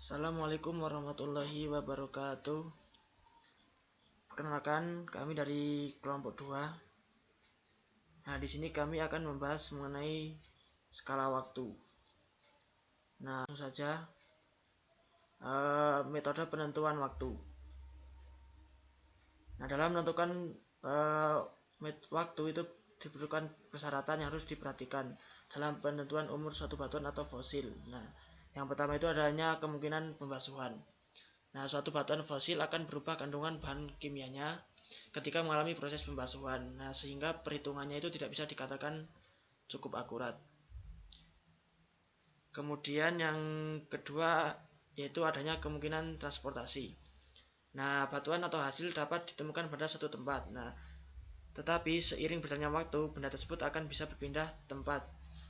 Assalamualaikum warahmatullahi wabarakatuh. Perkenalkan, kami dari kelompok 2. Nah, di sini kami akan membahas mengenai skala waktu. Nah, langsung saja metode penentuan waktu. Nah, dalam menentukan waktu itu diperlukan persyaratan yang harus diperhatikan dalam penentuan umur suatu batuan atau fosil. Nah, yang pertama itu adanya kemungkinan pembasuhan. Nah, suatu batuan fosil akan berubah kandungan bahan kimianya ketika mengalami proses pembasuhan. Nah, sehingga perhitungannya itu tidak bisa dikatakan cukup akurat. Kemudian yang kedua yaitu adanya kemungkinan transportasi. Nah, batuan atau hasil dapat ditemukan pada suatu tempat. Nah, tetapi seiring berjalannya waktu, benda tersebut akan bisa berpindah tempat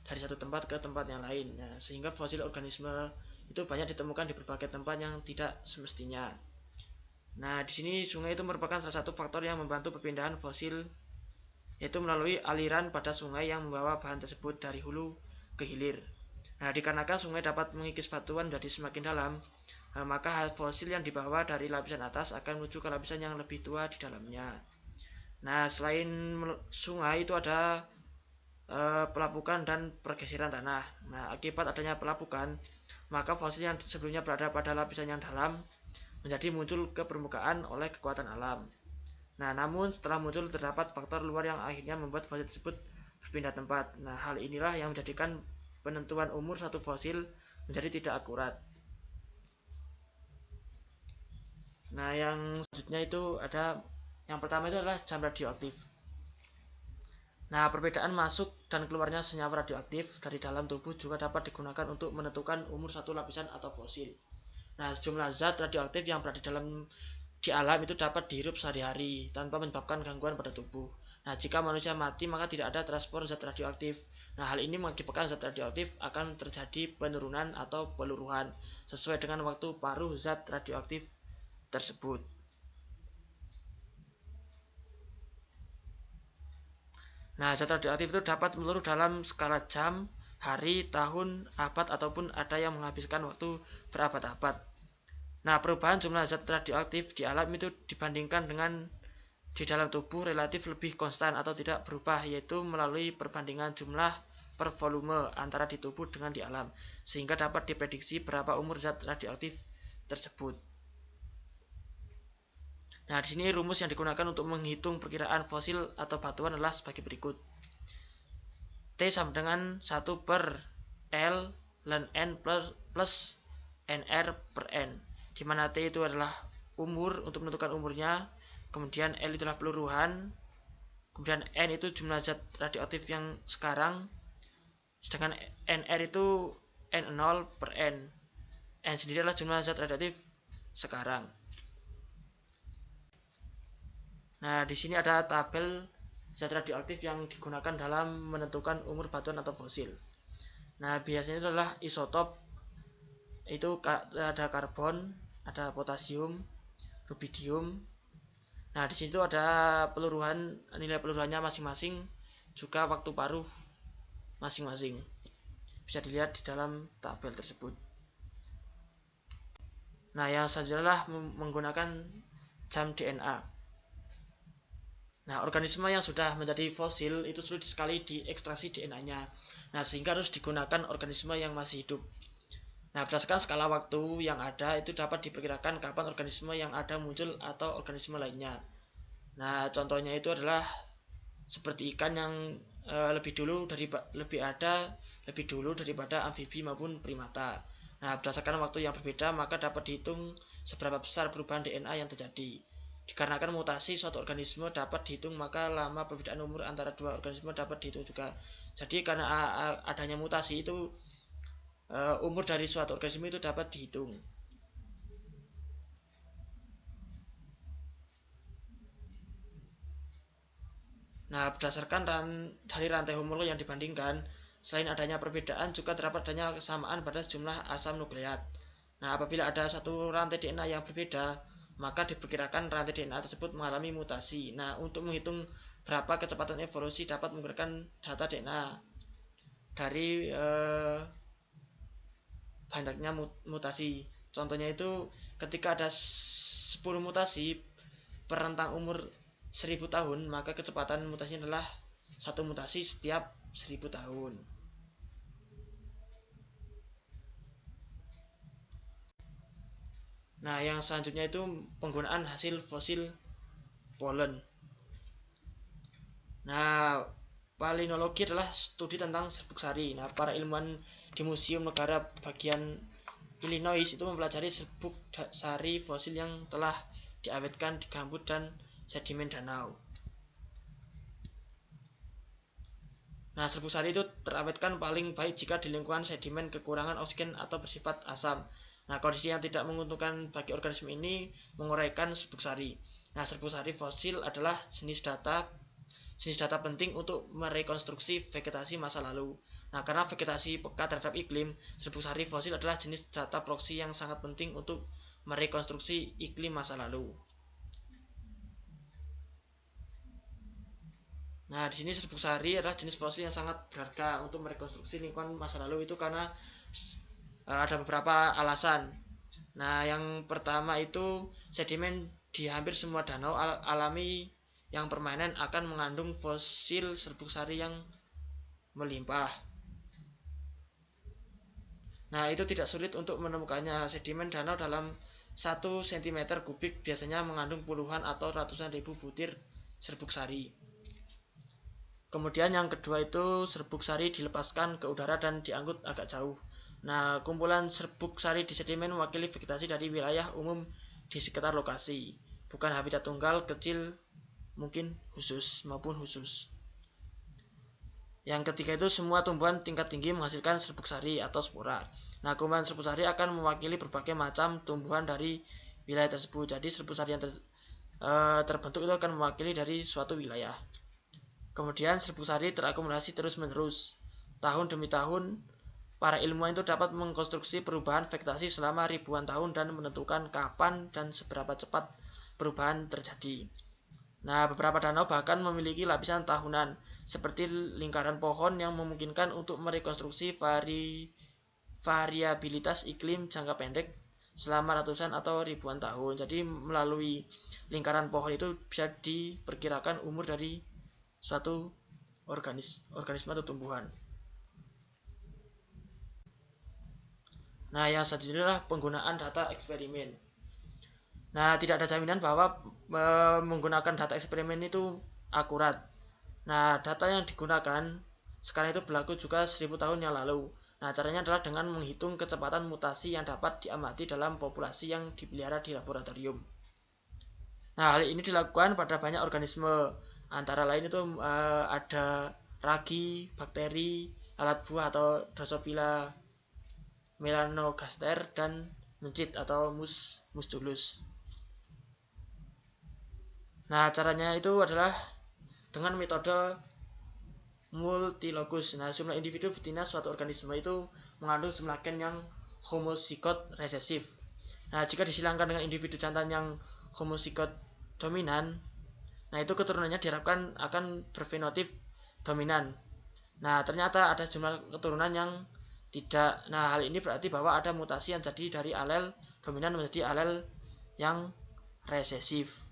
dari satu tempat ke tempat yang lain. Nah, sehingga fosil organisme itu banyak ditemukan di berbagai tempat yang tidak semestinya. Nah, di sini sungai itu merupakan salah satu faktor yang membantu perpindahan fosil, yaitu melalui aliran pada sungai yang membawa bahan tersebut dari hulu ke hilir. Nah, dikarenakan sungai dapat mengikis batuan menjadi semakin dalam, maka fosil yang dibawa dari lapisan atas akan menuju ke lapisan yang lebih tua di dalamnya. Nah, selain sungai itu ada pelapukan dan pergeseran tanah. Nah, akibat adanya pelapukan, maka fosil yang sebelumnya berada pada lapisan yang dalam menjadi muncul ke permukaan oleh kekuatan alam. Nah, namun setelah muncul terdapat faktor luar yang akhirnya membuat fosil tersebut berpindah tempat. Nah, hal inilah yang menjadikan penentuan umur satu fosil menjadi tidak akurat. Nah, yang selanjutnya itu ada yang pertama itu adalah jam radioaktif. Nah, perbedaan masuk dan keluarnya senyawa radioaktif dari dalam tubuh juga dapat digunakan untuk menentukan umur satu lapisan atau fosil. Nah, sejumlah zat radioaktif yang berada di alam itu dapat dihirup sehari-hari tanpa menyebabkan gangguan pada tubuh. Nah, jika manusia mati maka tidak ada transport zat radioaktif. Nah, hal ini mengakibatkan zat radioaktif akan terjadi penurunan atau peluruhan sesuai dengan waktu paruh zat radioaktif tersebut. Nah, zat radioaktif itu dapat meluruh dalam skala jam, hari, tahun, abad, ataupun ada yang menghabiskan waktu berabad-abad. Nah, perubahan jumlah zat radioaktif di alam itu dibandingkan dengan di dalam tubuh relatif lebih konstan atau tidak berubah, yaitu melalui perbandingan jumlah per volume antara di tubuh dengan di alam, sehingga dapat diprediksi berapa umur zat radioaktif tersebut. Nah, di sini rumus yang digunakan untuk menghitung perkiraan fosil atau batuan adalah sebagai berikut. T sama dengan 1 per L ln N plus NR per N, di mana T itu adalah umur untuk menentukan umurnya, kemudian L itulah peluruhan, kemudian N itu jumlah zat radioaktif yang sekarang, sedangkan NR itu N0 per N. N sendiri adalah jumlah zat radioaktif sekarang. Nah, di sini ada tabel zat radioaktif yang digunakan dalam menentukan umur batuan atau fosil. Nah, biasanya itu adalah isotop, itu ada karbon, ada potasium, rubidium. Nah, di situ ada peluruhan, nilai peluruhannya masing-masing, juga waktu paruh masing-masing. Bisa dilihat di dalam tabel tersebut. Nah, yang selanjutnya adalah menggunakan jam DNA. Nah, organisme yang sudah menjadi fosil itu sulit sekali diekstraksi DNA-nya. Nah, sehingga harus digunakan organisme yang masih hidup. Nah, berdasarkan skala waktu yang ada itu dapat diperkirakan kapan organisme yang ada muncul atau organisme lainnya. Nah, contohnya itu adalah seperti ikan yang lebih dulu daripada amfibi maupun primata. Nah, berdasarkan waktu yang berbeda maka dapat dihitung seberapa besar perubahan DNA yang terjadi. Dikarenakan mutasi suatu organisme dapat dihitung, maka lama perbedaan umur antara dua organisme dapat dihitung juga. Jadi karena adanya mutasi itu umur dari suatu organisme itu dapat dihitung. Nah, berdasarkan dari rantai homolog yang dibandingkan, selain adanya perbedaan juga terdapat adanya kesamaan pada sejumlah asam nukleat. Nah, apabila ada satu rantai DNA yang berbeda, maka diperkirakan rantai DNA tersebut mengalami mutasi. Nah, untuk menghitung berapa kecepatan evolusi dapat menggunakan data DNA dari banyaknya mutasi. Contohnya itu ketika ada 10 mutasi per rentang umur 1000 tahun, maka kecepatan mutasinya adalah 1 mutasi setiap 1000 tahun. Nah, yang selanjutnya itu penggunaan hasil fosil polen. Nah, palinologi adalah studi tentang serbuk sari. Nah, para ilmuwan di Museum Negara bagian Illinois itu mempelajari serbuk sari fosil yang telah diawetkan di gambut dan sedimen danau. Nah, serbuk sari itu terawetkan paling baik jika di lingkungan sedimen kekurangan oksigen atau bersifat asam. Nah, kondisi yang tidak menguntungkan bagi organisme ini menguraikan serbuk sari. Nah, serbuk sari fosil adalah jenis data penting untuk merekonstruksi vegetasi masa lalu. Nah, karena vegetasi peka terhadap iklim, serbuk sari fosil adalah jenis data proksi yang sangat penting untuk merekonstruksi iklim masa lalu. Nah, di sini serbuk sari adalah jenis fosil yang sangat berharga untuk merekonstruksi lingkungan masa lalu itu karena ada beberapa alasan. Nah, yang pertama itu sedimen di hampir semua danau alami yang permanen akan mengandung fosil serbuk sari yang melimpah. Nah, itu tidak sulit untuk menemukannya. Sedimen danau dalam 1 cm kubik biasanya mengandung puluhan atau ratusan ribu butir serbuk sari. Kemudian yang kedua itu serbuk sari dilepaskan ke udara dan diangkut agak jauh. Nah, kumpulan serbuk sari di sedimen mewakili vegetasi dari wilayah umum di sekitar lokasi, bukan habitat tunggal kecil mungkin khusus maupun khusus. Yang ketiga itu semua tumbuhan tingkat tinggi menghasilkan serbuk sari atau spora. Nah, kumpulan serbuk sari akan mewakili berbagai macam tumbuhan dari wilayah tersebut. Jadi serbuk sari yang terbentuk itu akan mewakili dari suatu wilayah. Kemudian serbuk sari terakumulasi terus-menerus. Tahun demi tahun, para ilmuwan itu dapat mengkonstruksi perubahan vegetasi selama ribuan tahun dan menentukan kapan dan seberapa cepat perubahan terjadi. Nah, beberapa danau bahkan memiliki lapisan tahunan seperti lingkaran pohon yang memungkinkan untuk merekonstruksi variabilitas iklim jangka pendek selama ratusan atau ribuan tahun. Jadi melalui lingkaran pohon itu bisa diperkirakan umur dari suatu organisme atau tumbuhan. Nah, yang selanjutnya adalah penggunaan data eksperimen. Nah, tidak ada jaminan bahwa menggunakan data eksperimen itu akurat. Nah, data yang digunakan sekarang itu berlaku juga 1000 tahun yang lalu. Nah, caranya adalah dengan menghitung kecepatan mutasi yang dapat diamati dalam populasi yang dipelihara di laboratorium. Nah, hal ini dilakukan pada banyak organisme. Antara lain itu ada ragi, bakteri, lalat buah atau Drosophila melanogaster dan mencit atau Musculus. Nah, caranya itu adalah dengan metode multilogus. Nah, jumlah individu betina suatu organisme itu mengandung jumlah gen yang homozigot resesif. Nah, jika disilangkan dengan individu jantan yang homozigot dominan, nah itu keturunannya diharapkan akan berfenotip dominan. Nah, ternyata ada jumlah keturunan yang tidak. Nah, hal ini berarti bahwa ada mutasi yang jadi dari alel dominan menjadi alel yang resesif.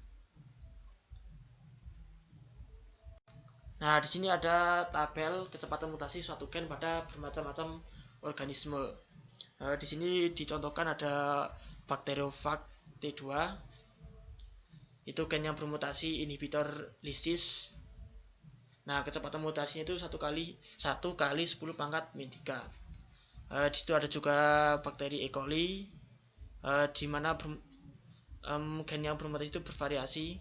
Nah, di sini ada tabel kecepatan mutasi suatu gen pada bermacam-macam organisme. Di sini dicontohkan ada Bacteriophage T2. Itu gen yang bermutasi inhibitor lysis. Nah, kecepatan mutasinya itu 1 kali 10 pangkat min 3. Di situ ada juga bakteri E. coli, di mana gen yang bermutasi itu bervariasi.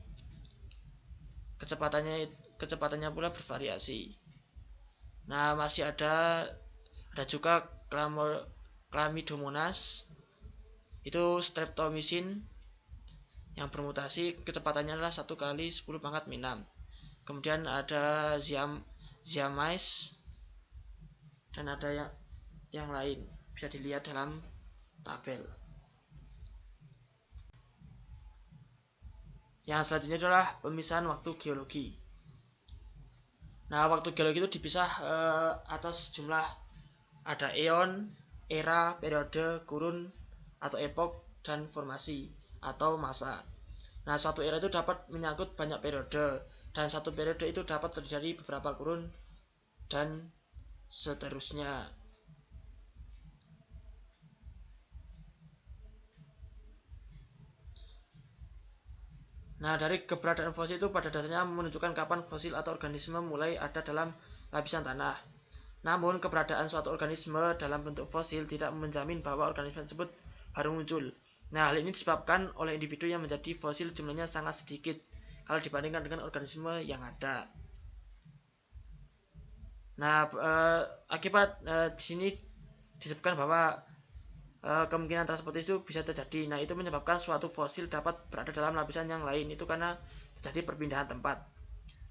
Kecepatannya pula bervariasi. Nah, masih ada juga Chlamydomonas. Itu streptomycin yang bermutasi, kecepatannya adalah 1 kali 10 pangkat min 6. Kemudian ada Ziamys dan ada yang lain, bisa dilihat dalam tabel. Yang selanjutnya adalah pemisahan waktu geologi. Nah, waktu geologi itu dipisah atas jumlah, ada eon, era, periode, kurun, atau epoch, dan formasi atau masa. Nah, suatu era itu dapat menyangkut banyak periode, dan satu periode itu dapat terjadi beberapa kurun, dan seterusnya. Nah, dari keberadaan fosil itu pada dasarnya menunjukkan kapan fosil atau organisme mulai ada dalam lapisan tanah. Namun, keberadaan suatu organisme dalam bentuk fosil tidak menjamin bahwa organisme tersebut baru muncul. Nah, hal ini disebabkan oleh individu yang menjadi fosil jumlahnya sangat sedikit kalau dibandingkan dengan organisme yang ada. Nah, akibat di sini disebutkan bahwa kemungkinan transportasi itu bisa terjadi. Nah, itu menyebabkan suatu fosil dapat berada dalam lapisan yang lain itu karena terjadi perpindahan tempat.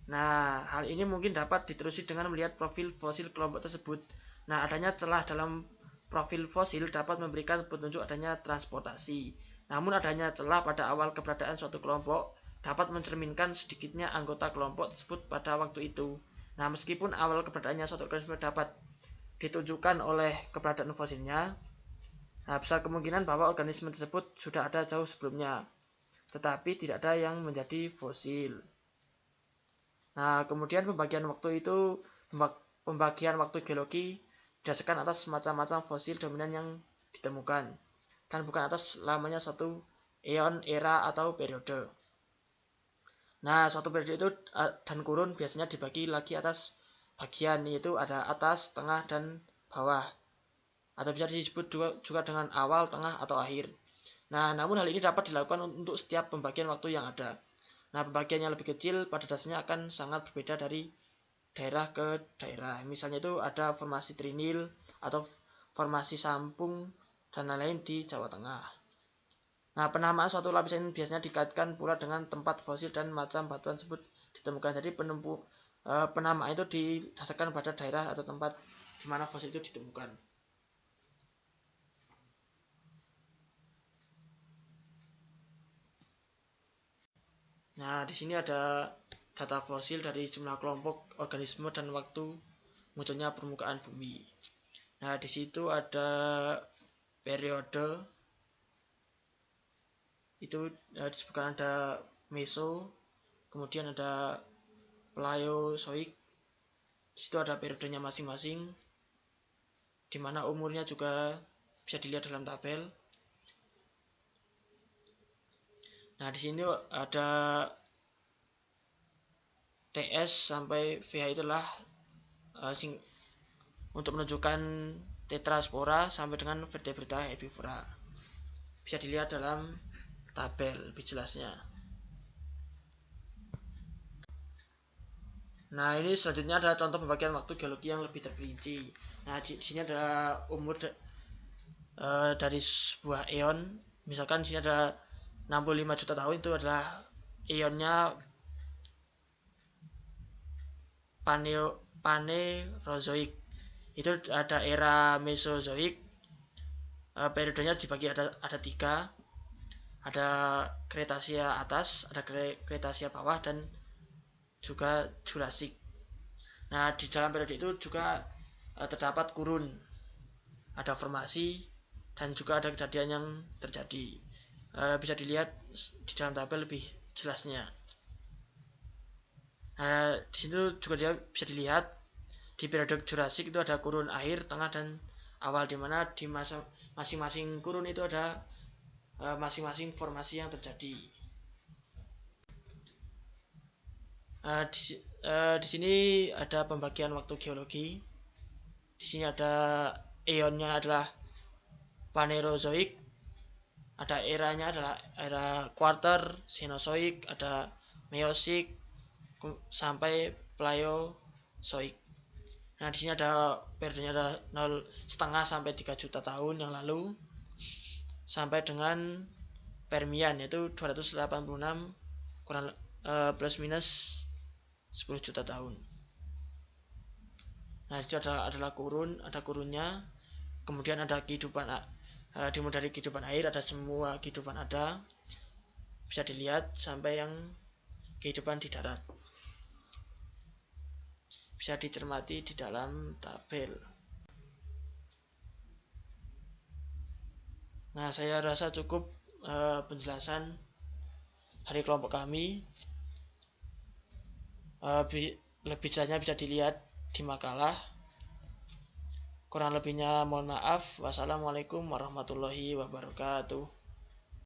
Nah, hal ini mungkin dapat diterusi dengan melihat profil fosil kelompok tersebut. Nah, adanya celah dalam profil fosil dapat memberikan petunjuk adanya transportasi. Namun adanya celah pada awal keberadaan suatu kelompok dapat mencerminkan sedikitnya anggota kelompok tersebut pada waktu itu. Nah, meskipun awal keberadaannya suatu organisme dapat ditunjukkan oleh keberadaan fosilnya, nah, besar kemungkinan bahwa organisme tersebut sudah ada jauh sebelumnya, tetapi tidak ada yang menjadi fosil. Nah, kemudian pembagian waktu geologi didasarkan atas macam-macam fosil dominan yang ditemukan, dan bukan atas lamanya suatu eon, era, atau periode. Nah, suatu periode itu dan kurun biasanya dibagi lagi atas bagian, yaitu ada atas, tengah, dan bawah, atau bisa disebut juga dengan awal, tengah, atau akhir. Nah, namun hal ini dapat dilakukan untuk setiap pembagian waktu yang ada. Nah, pembagian yang lebih kecil pada dasarnya akan sangat berbeda dari daerah ke daerah. Misalnya itu ada formasi Trinil atau formasi Sampung dan lain-lain di Jawa Tengah. Nah, penamaan suatu lapisan biasanya dikaitkan pula dengan tempat fosil dan macam batuan tersebut ditemukan. Jadi penamaan itu didasarkan pada daerah atau tempat di mana fosil itu ditemukan. Nah, di sini ada data fosil dari jumlah kelompok organisme dan waktu munculnya permukaan bumi. Nah, di situ ada periode, itu disebutkan ada Meso, kemudian ada Paleozoik. Di situ ada periodenya masing-masing, di mana umurnya juga bisa dilihat dalam tabel. Nah, di sini ada TS sampai VH itulah untuk menunjukkan tetraspora sampai dengan vertebrata herbivora. Bisa dilihat dalam tabel lebih jelasnya. Nah, ini selanjutnya adalah contoh pembagian waktu geologi yang lebih terperinci. Nah, di sini ada umur dari sebuah eon. Misalkan di sini ada 65 juta tahun, itu adalah eonnya Panerozoik. Itu ada era Mesozoik. Periodenya dibagi ada 3. Ada Kretasia atas, ada Kretasia bawah, dan juga Jurassic. Nah, di dalam periode itu juga terdapat kurun, ada formasi, dan juga ada kejadian yang terjadi. Bisa dilihat di dalam tabel lebih jelasnya. Di situ juga dia bisa dilihat di periode Jurassic itu ada kurun akhir, tengah, dan awal, di mana di masa masing-masing kurun itu ada masing-masing formasi yang terjadi. Di sini ada pembagian waktu geologi. Di sini ada eonnya adalah Panerozoik, ada eranya adalah era Quarter, Cenozoik, ada Mesozoik sampai Paleozoik. Nah, di sini ada periodenya ada 0,5 sampai 3 juta tahun yang lalu sampai dengan Permian, yaitu 286 kurang plus minus 10 juta tahun. Nah, itu adalah kurun, ada kurunnya. Kemudian ada kehidupan, dimulai dari kehidupan air, ada semua kehidupan ada. Bisa dilihat sampai yang kehidupan di darat. Bisa dicermati di dalam tabel. Nah, saya rasa cukup penjelasan dari kelompok kami. Lebih jelasnya bisa dilihat di makalah. Kurang lebihnya mohon maaf. Wassalamualaikum warahmatullahi wabarakatuh.